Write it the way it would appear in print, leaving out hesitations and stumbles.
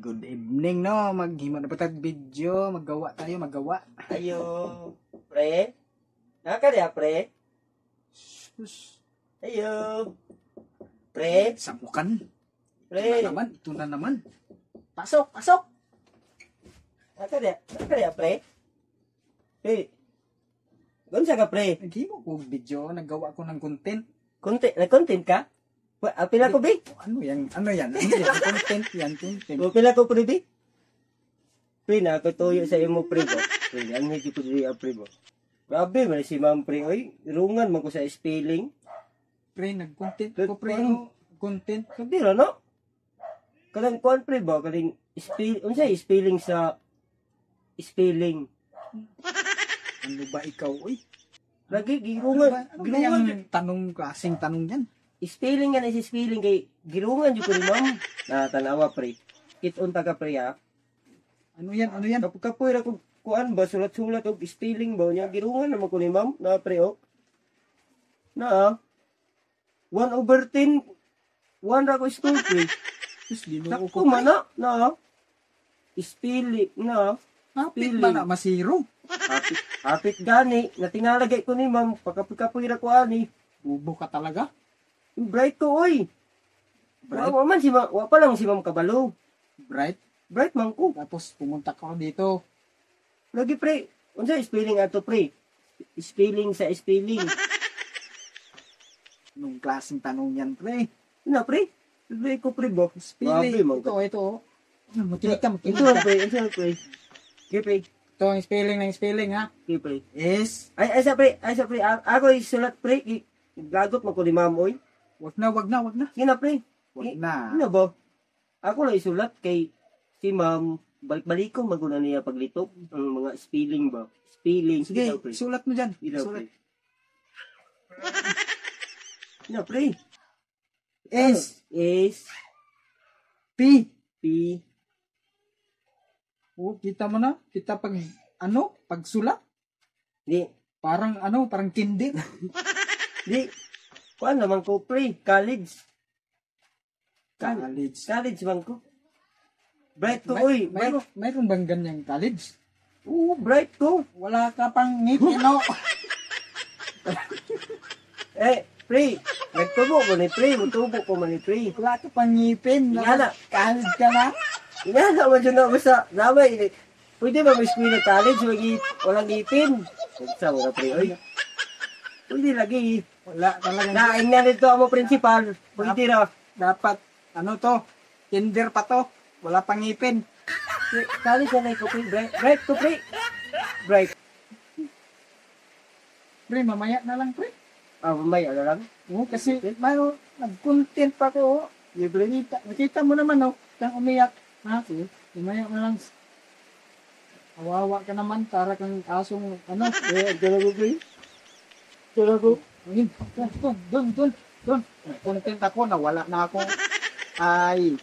Good evening, no? Maghimo na patag video. Maggawa tayo, magawa. Ayo, pre. Naka dia, pre. Sus. Ayo. Pre. Sabukan. Pre. Ito na naman. Pasok, pasok. Naka dia, pre. Pre. Gunsa ka, pre? Naghimo ko video. Naggawa ko ng content. Content ka? Pila ko, be? Ano yan? Ano yan? Content yan, content. Pila ko, pre, be? Pre, nakatuyo sa imo, pre, ba? Pre, ang hindi ko dili, pre, ba? Grabe, man si ma'am, pre. Oy, irungan man ko sa spelling. Pre, nag-content ko, pre. Oh, content. Kabira, no? Kalang kuan, pre, ba? Kaling spelling sa spelling. Ano ba ikaw, uy? Lagi, girungan. Ano ba yung tanong, klaseng tanong yan? Spelling yan is spelling kay girungan jud ko ni ma'am. Tanawa, pre. Kiton ta ka, pre, ha? Ano yan? Ano yan? Kapoy ra ko kuan ba sulat-sulat og spelling ba nya girungan naman ko ni ma'am na, pre, oh. Na 1/10 1 ra ko school, pre. Sus, ginoo Sakto ko. man na spelling na Hapit ba na masiro? hapit gani natingalagay ko ni ma'am pagkapoy ra ko ani. Bubo ka talaga? Bright ko, oy. Bright? Wa man si ma'am, wa pa lang si ma'am kabalo. Bright? Bright man ko. Tapos pumunta ka dito. Lagi, pre. Unsa spelling ato, pre? Spelling sa spelling. Anong klaseng tanong yan, pre? Na, pre? Lagi ko, pre, ba? Spelling. Grabe, man. Ito. Makinig ka, makinig Ito, ka. pre. Ito, pre. Okay, pre. Ito ang spelling, ha? Okay, pre. Is, Ay, pre. Ako isulat, pre. Gagot mo ko ni ma'am, oy. wag na. Gina, pre. Wag na. Ano ba? Ako lang isulat kay si ma'am. Balik-balik ko maguna niya paglitok. Ang mga spelling ba? Spelling. Sige, Pre. sulat mo dyan. Ilaw, Sulat. pre. Gina, pre. S, S. P. P. Oh, kita mo na? Kita pag, pag sulat. Di. Parang kindi. Di. Kuan naman ko, pre. College. College. Man ko. Bright ko, oy. Mayroon bang ganyang college? Oo, bright ko. Wala ka pang ngipin, no? Pre. Nagtubo ko ni pre. Mutubo ko man ni pre. Wala ka pang ngipin. Yana. College ka na? Yan naman dyan na basta. Namay. Pwede ba may school na college? Walang ngipin. Wala, pre, oy. Pwede lagi. Wala talaga. Naing na nito ang principal. Pwede na. Dapat, kinder pa to. Wala pang ngipin. College na ko, pre. Bright ko, pre. Bright. Pre, mamaya na lang, pre. Mamaya na lang. Oo, kasi, nag-content pa ko. Nakita mo naman, kang umiyak. Ha? Mamaya na lang. Kawawa ka naman, para kang asong, Talago, pre. Talago. Doon. Content ako, nawala na ako. Ay,